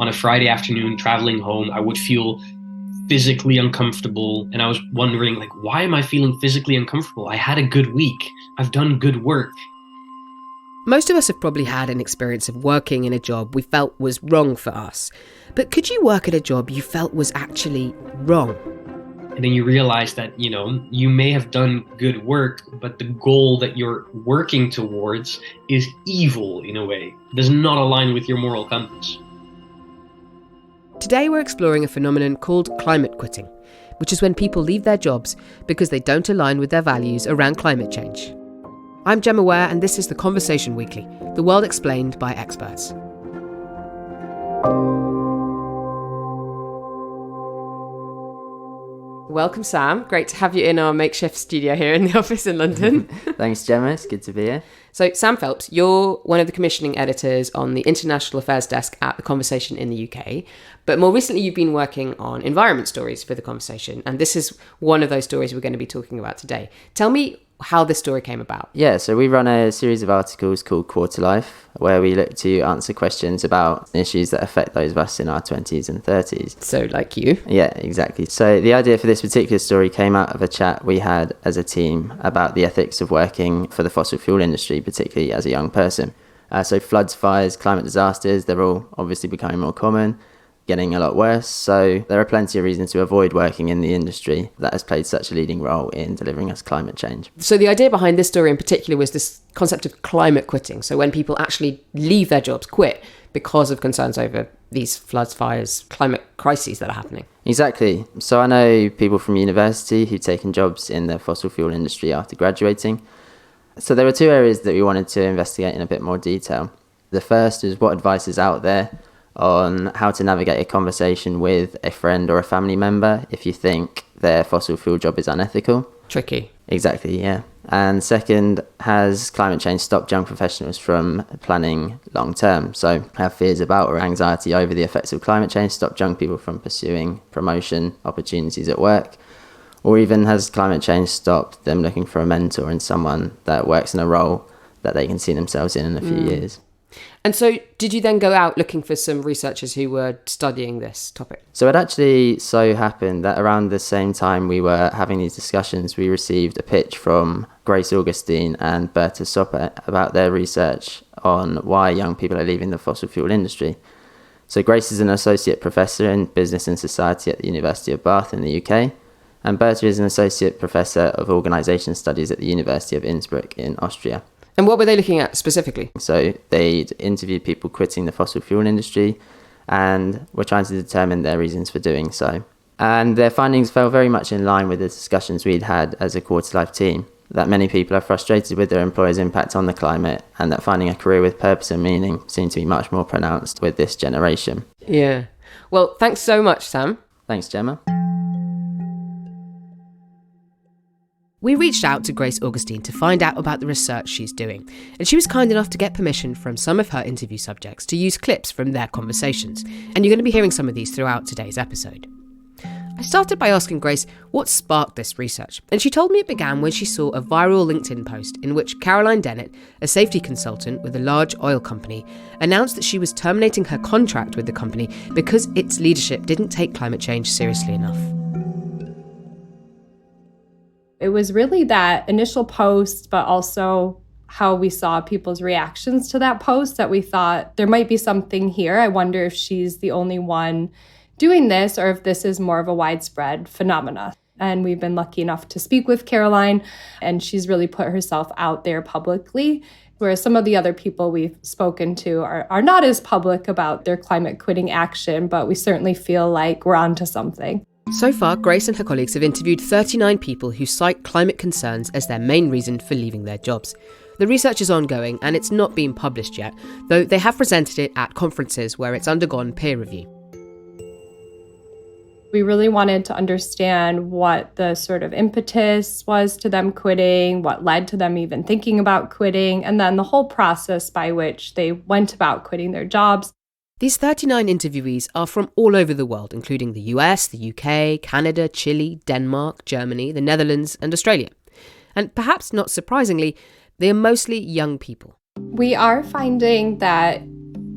on a Friday afternoon traveling home, I would feel physically uncomfortable. And I was wondering, like, why am I feeling physically uncomfortable? I had a good week. I've done good work. Most of us have probably had an experience of working in a job we felt was wrong for us. But could you work at a job you felt was actually wrong? And then you realize that, you may have done good work, but the goal that you're working towards is evil in a way. It does not align with your moral compass. Today we're exploring a phenomenon called climate quitting, which is when people leave their jobs because they don't align with their values around climate change. I'm Gemma Ware, and this is The Conversation Weekly, the world explained by experts. Welcome, Sam. Great to have you in our makeshift studio here in the office in London. Thanks, Gemma. It's good to be here. So, Sam Phelps, you're one of the commissioning editors on the International Affairs Desk at The Conversation in the UK. But more recently, you've been working on environment stories for The Conversation. And this is one of those stories we're going to be talking about today. Tell me how this story came about. Yeah, so we run a series of articles called Quarter Life, where we look to answer questions about issues that affect those of us in our 20s and 30s. So like you. Yeah, exactly. So the idea for this particular story came out of a chat we had as a team about the ethics of working for the fossil fuel industry, particularly as a young person. So floods, fires, climate disasters, they're all obviously becoming more common, getting a lot worse. So there are plenty of reasons to avoid working in the industry that has played such a leading role in delivering us climate change. So the idea behind this story in particular was this concept of climate quitting. So when people actually leave their jobs, quit because of concerns over these floods, fires, climate crises that are happening. Exactly. So I know people from university who've taken jobs in the fossil fuel industry after graduating. So there were two areas that we wanted to investigate in a bit more detail. The first is what advice is out there on how to navigate a conversation with a friend or a family member if you think their fossil fuel job is unethical. Tricky. Exactly, yeah. And second, has climate change stopped young professionals from planning long term? So have fears about or anxiety over the effects of climate change stopped young people from pursuing promotion opportunities at work? Or even has climate change stopped them looking for a mentor and someone that works in a role that they can see themselves in a few years? And so did you then go out looking for some researchers who were studying this topic? So it actually so happened that around the same time we were having these discussions, we received a pitch from Grace Augustine and Berta Soppert about their research on why young people are leaving the fossil fuel industry. So Grace is an associate professor in business and society at the University of Bath in the UK, and Berta is an associate professor of organisation studies at the University of Innsbruck in Austria. And what were they looking at specifically? So they'd interviewed people quitting the fossil fuel industry and were trying to determine their reasons for doing so. And their findings fell very much in line with the discussions we'd had as a Quarter Life team, that many people are frustrated with their employer's impact on the climate and that finding a career with purpose and meaning seemed to be much more pronounced with this generation. Yeah. Well, thanks so much, Sam. Thanks, Gemma. We reached out to Grace Augustine to find out about the research she's doing, and she was kind enough to get permission from some of her interview subjects to use clips from their conversations, and you're going to be hearing some of these throughout today's episode. I started by asking Grace what sparked this research, and she told me it began when she saw a viral LinkedIn post in which Caroline Dennett, a safety consultant with a large oil company, announced that she was terminating her contract with the company because its leadership didn't take climate change seriously enough. It was really that initial post, but also how we saw people's reactions to that post that we thought there might be something here. I wonder if she's the only one doing this or if this is more of a widespread phenomena. And we've been lucky enough to speak with Caroline, and she's really put herself out there publicly, whereas some of the other people we've spoken to are not as public about their climate quitting action, but we certainly feel like we're onto something. So far, Grace and her colleagues have interviewed 39 people who cite climate concerns as their main reason for leaving their jobs. The research is ongoing and it's not been published yet, though they have presented it at conferences where it's undergone peer review. We really wanted to understand what the sort of impetus was to them quitting, what led to them even thinking about quitting, and then the whole process by which they went about quitting their jobs. These 39 interviewees are from all over the world, including the US, the UK, Canada, Chile, Denmark, Germany, the Netherlands, and Australia. And perhaps not surprisingly, they are mostly young people. We are finding that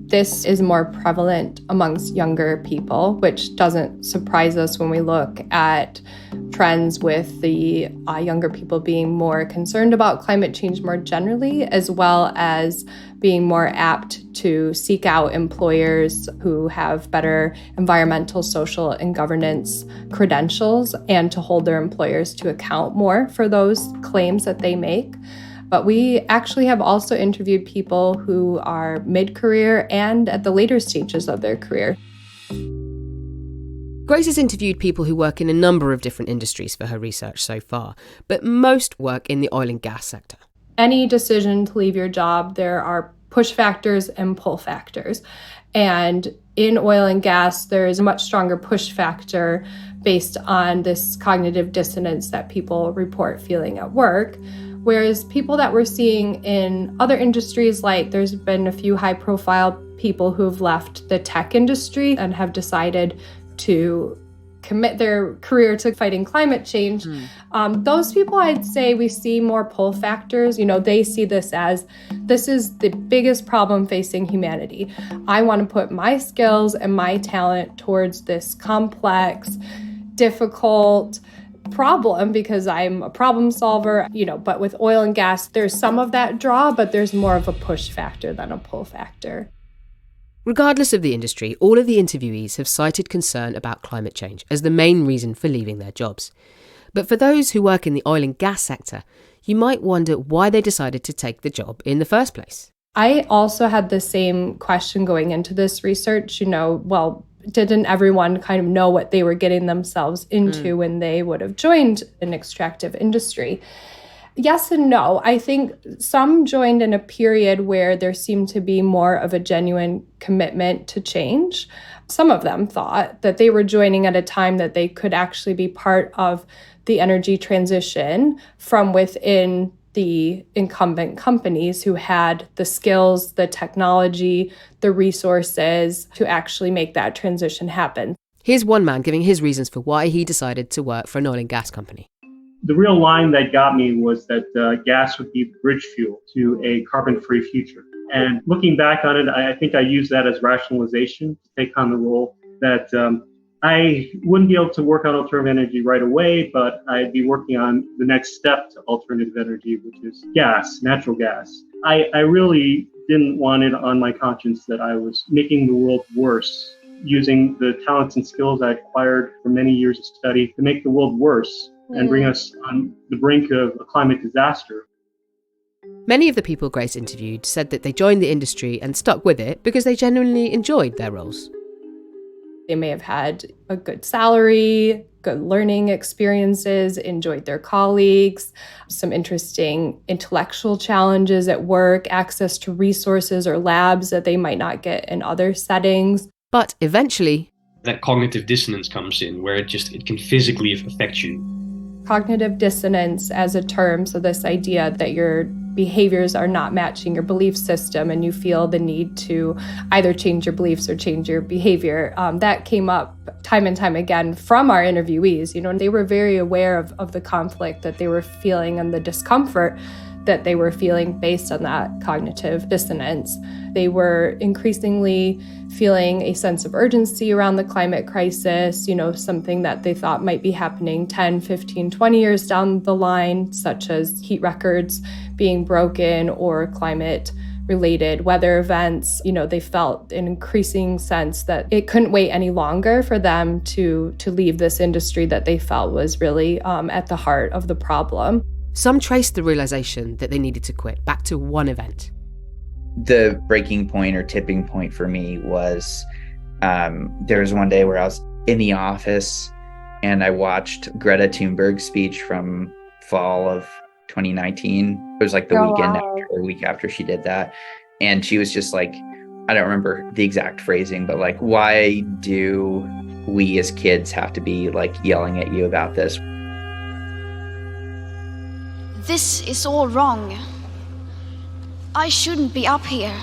This is more prevalent amongst younger people, which doesn't surprise us when we look at trends with the younger people being more concerned about climate change more generally, as well as being more apt to seek out employers who have better environmental, social, and governance credentials, and to hold their employers to account more for those claims that they make. But we actually have also interviewed people who are mid-career and at the later stages of their career. Grace has interviewed people who work in a number of different industries for her research so far, but most work in the oil and gas sector. Any decision to leave your job, there are push factors and pull factors. And in oil and gas, there is a much stronger push factor based on this cognitive dissonance that people report feeling at work. Whereas people that we're seeing in other industries, like there's been a few high-profile people who've left the tech industry and have decided to commit their career to fighting climate change. Those people, I'd say we see more pull factors. They see this is the biggest problem facing humanity. I want to put my skills and my talent towards this complex, difficult problem because I'm a problem solver, but with oil and gas, there's some of that draw, but there's more of a push factor than a pull factor. Regardless of the industry, all of the interviewees have cited concern about climate change as the main reason for leaving their jobs. But for those who work in the oil and gas sector, you might wonder why they decided to take the job in the first place. I also had the same question going into this research, didn't everyone kind of know what they were getting themselves into when they would have joined an extractive industry? Yes and no. I think some joined in a period where there seemed to be more of a genuine commitment to change. Some of them thought that they were joining at a time that they could actually be part of the energy transition from within the incumbent companies who had the skills, the technology, the resources to actually make that transition happen. Here's one man giving his reasons for why he decided to work for an oil and gas company. The real line that got me was that gas would be the bridge fuel to a carbon-free future. And looking back on it, I think I used that as rationalization to take on the role that I wouldn't be able to work on alternative energy right away, but I'd be working on the next step to alternative energy, which is gas, natural gas. I really didn't want it on my conscience that I was making the world worse, using the talents and skills I acquired from many years of study to make the world worse and bring us on the brink of a climate disaster. Many of the people Grace interviewed said that they joined the industry and stuck with it because they genuinely enjoyed their roles. They may have had a good salary, good learning experiences, enjoyed their colleagues, some interesting intellectual challenges at work, access to resources or labs that they might not get in other settings. But eventually, that cognitive dissonance comes in where it can physically affect you. Cognitive dissonance as a term, so this idea that your behaviors are not matching your belief system and you feel the need to either change your beliefs or change your behavior. That came up time and time again from our interviewees. They were very aware of the conflict that they were feeling and the discomfort that they were feeling based on that cognitive dissonance. They were increasingly feeling a sense of urgency around the climate crisis, something that they thought might be happening 10, 15, 20 years down the line, such as heat records being broken or climate-related weather events. They felt an increasing sense that it couldn't wait any longer for them to leave this industry that they felt was really at the heart of the problem. Some traced the realization that they needed to quit back to one event. The breaking point or tipping point for me was there was one day where I was in the office and I watched Greta Thunberg's speech from fall of 2019. It was like the week after she did that. And she was just like, I don't remember the exact phrasing, but like, why do we as kids have to be like yelling at you about this? This is all wrong. I shouldn't be up here.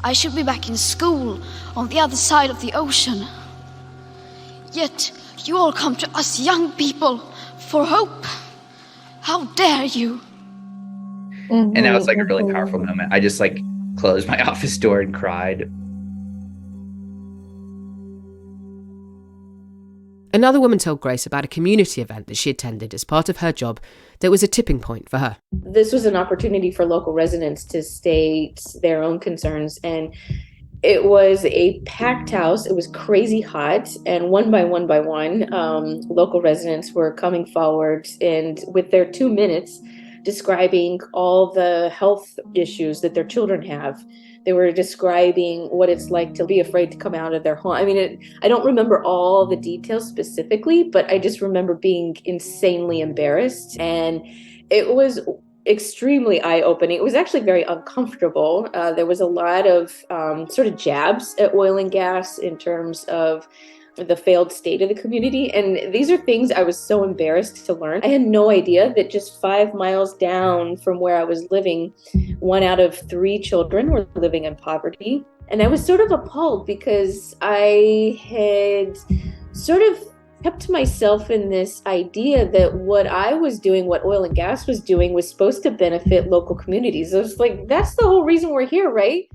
I should be back in school on the other side of the ocean. Yet you all come to us young people for hope. How dare you? And that was like a really powerful moment. I just like closed my office door and cried. Another woman told Grace about a community event that she attended as part of her job that was a tipping point for her. This was an opportunity for local residents to state their own concerns, and it was a packed house. It was crazy hot, and one by one, local residents were coming forward and with their 2 minutes describing all the health issues that their children have. They were describing what it's like to be afraid to come out of their home. I mean, I don't remember all the details specifically, but I just remember being insanely embarrassed. And it was extremely eye-opening. It was actually very uncomfortable. There was a lot of sort of jabs at oil and gas in terms of the failed state of the community. And these are things I was so embarrassed to learn. I had no idea that just 5 miles down from where I was living, 1 out of 3 children were living in poverty. And I was sort of appalled because I had sort of kept myself in this idea that what I was doing, what oil and gas was doing, was supposed to benefit local communities. I was like, that's the whole reason we're here, right?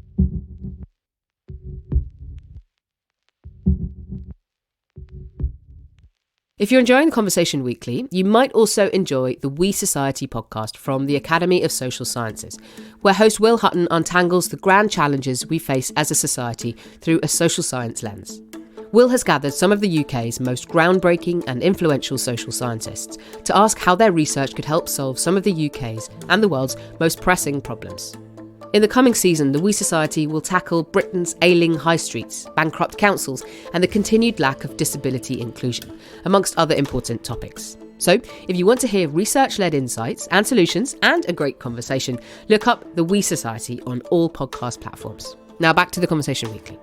If you're enjoying the Conversation Weekly, you might also enjoy the We Society podcast from the Academy of Social Sciences, where host Will Hutton untangles the grand challenges we face as a society through a social science lens. Will has gathered some of the UK's most groundbreaking and influential social scientists to ask how their research could help solve some of the UK's and the world's most pressing problems. In the coming season, the We Society will tackle Britain's ailing high streets, bankrupt councils, and the continued lack of disability inclusion, amongst other important topics. So, if you want to hear research-led insights and solutions and a great conversation, look up the We Society on all podcast platforms. Now back to the Conversation Weekly.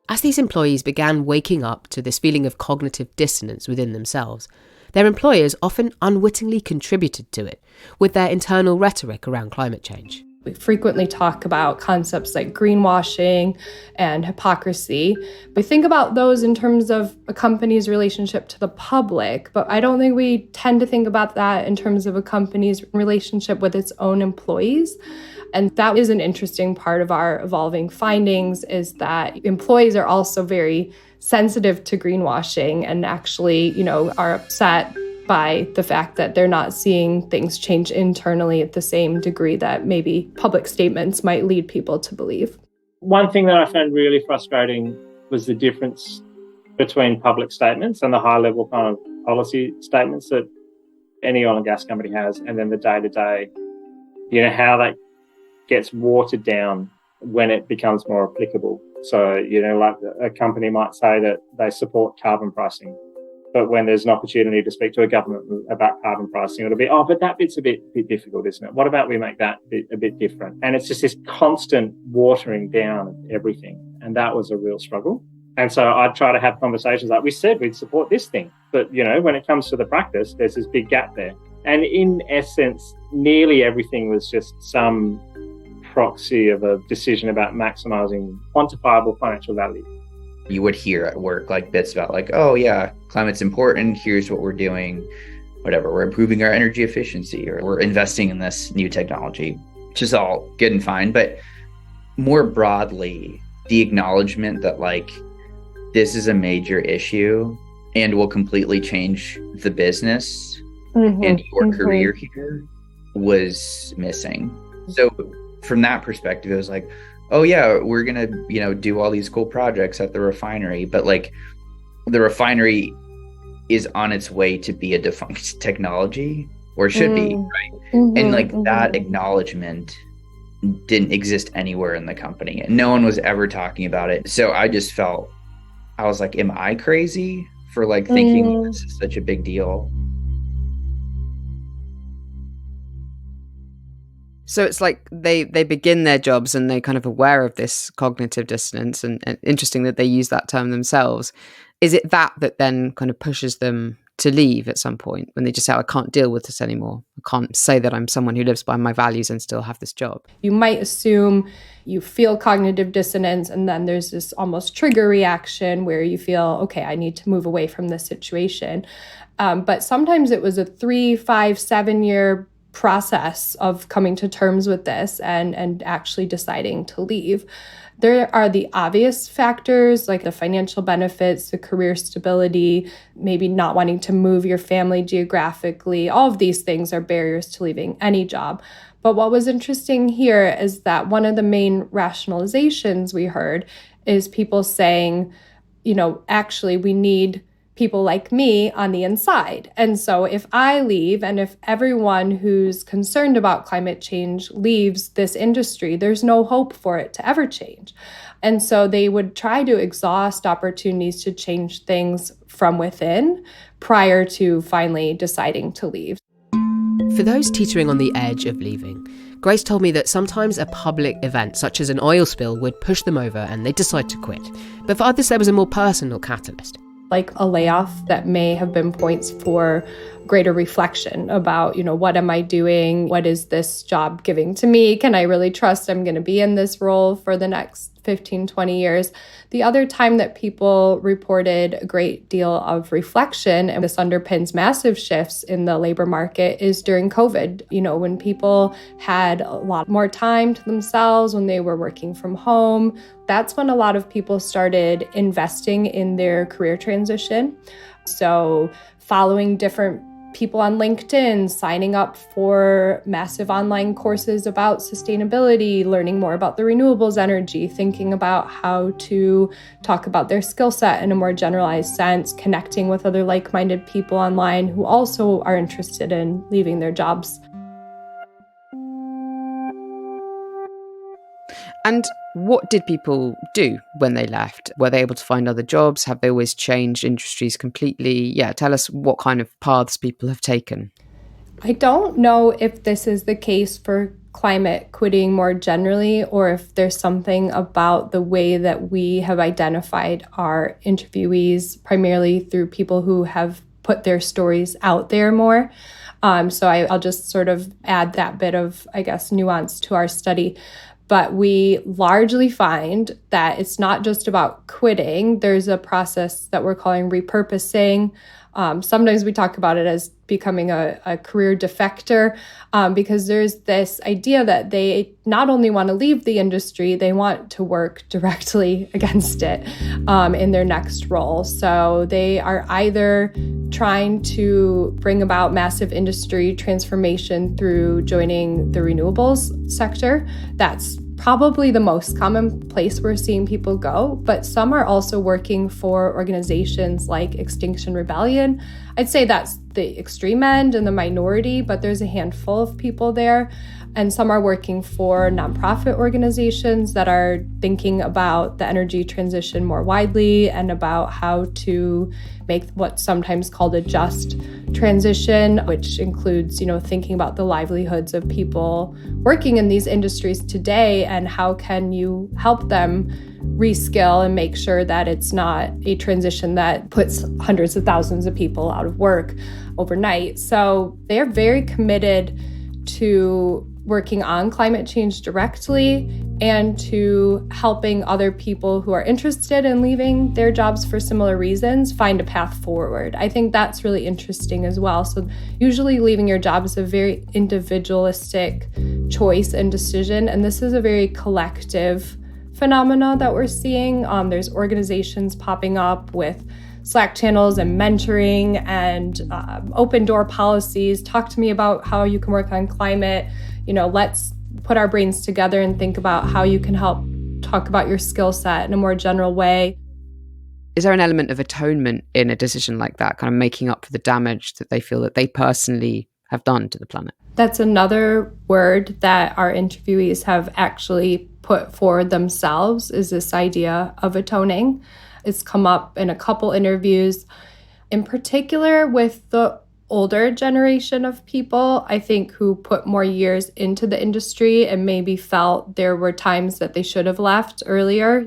As these employees began waking up to this feeling of cognitive dissonance within themselves, their employers often unwittingly contributed to it with their internal rhetoric around climate change. We frequently talk about concepts like greenwashing and hypocrisy. We think about those in terms of a company's relationship to the public, but I don't think we tend to think about that in terms of a company's relationship with its own employees. And that is an interesting part of our evolving findings, is that employees are also very sensitive to greenwashing and actually, are upset by the fact that they're not seeing things change internally at the same degree that maybe public statements might lead people to believe. One thing that I found really frustrating was the difference between public statements and the high-level kind of policy statements that any oil and gas company has, and then the day-to-day, how that gets watered down when it becomes more applicable. So, like a company might say that they support carbon pricing, but when there's an opportunity to speak to a government about carbon pricing, it'll be, but that bit's a bit difficult, isn't it? What about we make that a bit different? And it's just this constant watering down of everything. And that was a real struggle. And so I'd try to have conversations like, we said we'd support this thing, but, when it comes to the practice, there's this big gap there. And in essence, nearly everything was just some proxy of a decision about maximizing quantifiable financial value. You would hear at work like bits about like, oh yeah, climate's important, here's what we're doing, whatever, we're improving our energy efficiency, or we're investing in this new technology, which is all good and fine. But more broadly, the acknowledgement that like this is a major issue and will completely change the business and your career here was missing. So from that perspective, it was like, oh yeah, we're going to, do all these cool projects at the refinery, but like the refinery is on its way to be a defunct technology, or should be, right? And like that acknowledgement didn't exist anywhere in the company, and no one was ever talking about it. So I just felt, I was like, am I crazy for like thinking this is such a big deal? So it's like they begin their jobs and they're kind of aware of this cognitive dissonance, and interesting that they use that term themselves. Is it that then kind of pushes them to leave at some point when they just say, I can't deal with this anymore. I can't say that I'm someone who lives by my values and still have this job? You might assume you feel cognitive dissonance, and then there's this almost trigger reaction where you feel, okay, I need to move away from this situation. But sometimes it was a 3, 5, 7-year process of coming to terms with this and actually deciding to leave. There are the obvious factors like the financial benefits, the career stability, maybe not wanting to move your family geographically. All of these things are barriers to leaving any job. But what was interesting here is that one of the main rationalizations we heard is people saying, actually we need people like me on the inside. And so if I leave, and if everyone who's concerned about climate change leaves this industry, there's no hope for it to ever change. And so they would try to exhaust opportunities to change things from within prior to finally deciding to leave. For those teetering on the edge of leaving, Grace told me that sometimes a public event, such as an oil spill, would push them over and they'd decide to quit. But for others, there was a more personal catalyst. Like a layoff that may have been points for greater reflection about, what am I doing? What is this job giving to me? Can I really trust I'm going to be in this role for the next 15, 20 years? The other time that people reported a great deal of reflection, and this underpins massive shifts in the labor market, is during COVID. When people had a lot more time to themselves, when they were working from home, that's when a lot of people started investing in their career transition. So following different people on LinkedIn, signing up for massive online courses about sustainability, learning more about the renewables energy, thinking about how to talk about their skill set in a more generalized sense, connecting with other like-minded people online who also are interested in leaving their jobs. And what did people do when they left? Were they able to find other jobs? Have they always changed industries completely? Yeah, tell us what kind of paths people have taken. I don't know if this is the case for climate quitting more generally, or if there's something about the way that we have identified our interviewees, primarily through people who have put their stories out there more. So I'll just sort of add that bit of, nuance to our study. But we largely find that it's not just about quitting. There's a process that we're calling repurposing. Sometimes we talk about it as becoming a career defector, because there's this idea that they not only want to leave the industry, they want to work directly against it in their next role. So they are either trying to bring about massive industry transformation through joining the renewables sector. That's probably the most common place we're seeing people go, but some are also working for organizations like Extinction Rebellion. I'd say that's the extreme end and the minority, but there's a handful of people there. And some are working for nonprofit organizations that are thinking about the energy transition more widely and about how to make what's sometimes called a just transition, which includes, thinking about the livelihoods of people working in these industries today and how can you help them reskill and make sure that it's not a transition that puts hundreds of thousands of people out of work overnight. So they're very committed to working on climate change directly and to helping other people who are interested in leaving their jobs for similar reasons find a path forward. I think that's really interesting as well. So usually leaving your job is a very individualistic choice and decision, and this is a very collective phenomena that we're seeing. There's organizations popping up with Slack channels and mentoring and open door policies. Talk to me about how you can work on climate. Let's put our brains together and think about how you can help talk about your skill set in a more general way. Is there an element of atonement in a decision like that, kind of making up for the damage that they feel that they personally have done to the planet? That's another word that our interviewees have actually put forward themselves, is this idea of atoning. It's come up in a couple interviews, in particular with the older generation of people, I think, who put more years into the industry and maybe felt there were times that they should have left earlier.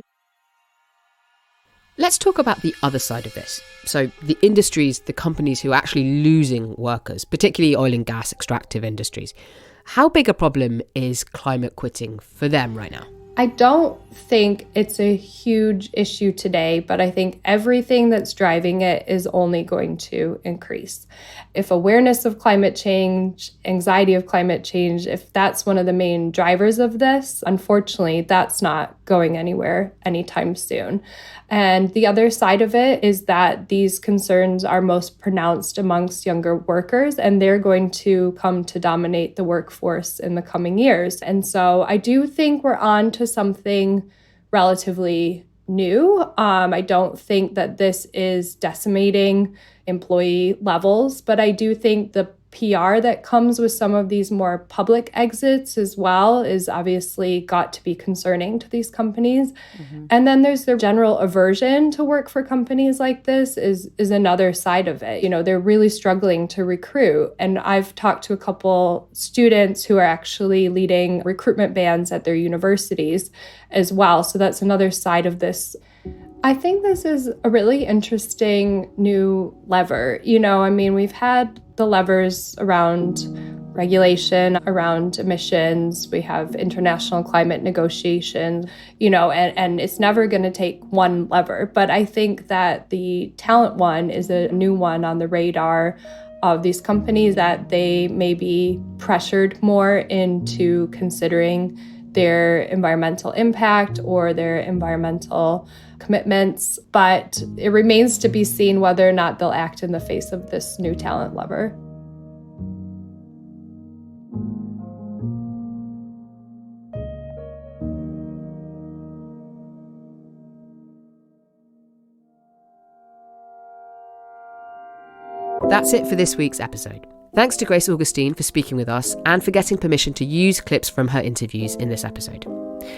Let's talk about the other side of this. So the industries, the companies who are actually losing workers, particularly oil and gas extractive industries. How big a problem is climate quitting for them right now? I don't think it's a huge issue today, but I think everything that's driving it is only going to increase. If awareness of climate change, anxiety of climate change, if that's one of the main drivers of this, unfortunately, that's not going anywhere anytime soon. And the other side of it is that these concerns are most pronounced amongst younger workers, and they're going to come to dominate the workforce in the coming years. And so I do think we're on to something relatively new. I don't think that this is decimating employee levels, but I do think the PR that comes with some of these more public exits as well is obviously got to be concerning to these companies. Mm-hmm. And then there's the general aversion to work for companies like this is another side of it. You know, they're really struggling to recruit. And I've talked to a couple students who are actually leading recruitment bans at their universities as well. So that's another side of this. I think this is a really interesting new lever. You know, I mean, we've had the levers around regulation, around emissions. We have international climate negotiations, you know, and it's never going to take one lever. But I think that the talent one is a new one on the radar of these companies, that they may be pressured more into considering their environmental impact or their environmental commitments, but it remains to be seen whether or not they'll act in the face of this new talent lever. That's it for this week's episode. Thanks to Grace Augustine for speaking with us and for getting permission to use clips from her interviews in this episode.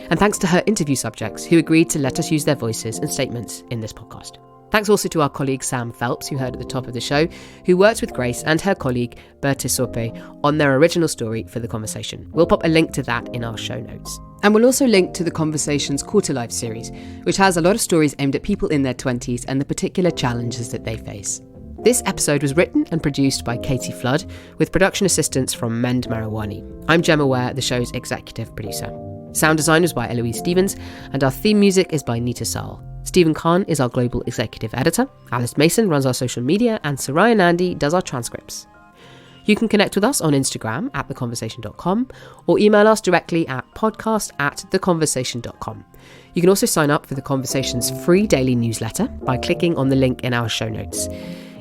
And thanks to her interview subjects who agreed to let us use their voices and statements in this podcast. Thanks also to our colleague Sam Phelps, who heard at the top of the show, who worked with Grace and her colleague Berta Sope on their original story for The Conversation. We'll pop a link to that in our show notes. And we'll also link to The Conversation's Quarter Life series, which has a lot of stories aimed at people in their 20s and the particular challenges that they face. This episode was written and produced by Katie Flood, with production assistance from Mend Marawani. I'm Gemma Ware, the show's executive producer. Sound design was by Eloise Stevens, and our theme music is by Nita Saul. Stephen Kahn is our global executive editor, Alice Mason runs our social media, and Soraya Nandi does our transcripts. You can connect with us on Instagram at theconversation.com or email us directly at podcast@theconversation.com. You can also sign up for The Conversation's free daily newsletter by clicking on the link in our show notes.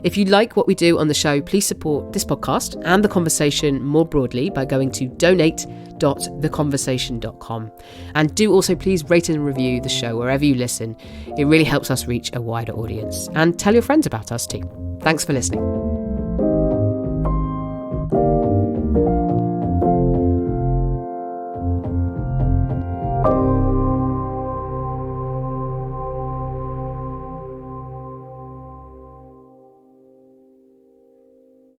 If you like what we do on the show, please support this podcast and The Conversation more broadly by going to donate.theconversation.com. And do also please rate and review the show wherever you listen. It really helps us reach a wider audience. And tell your friends about us too. Thanks for listening.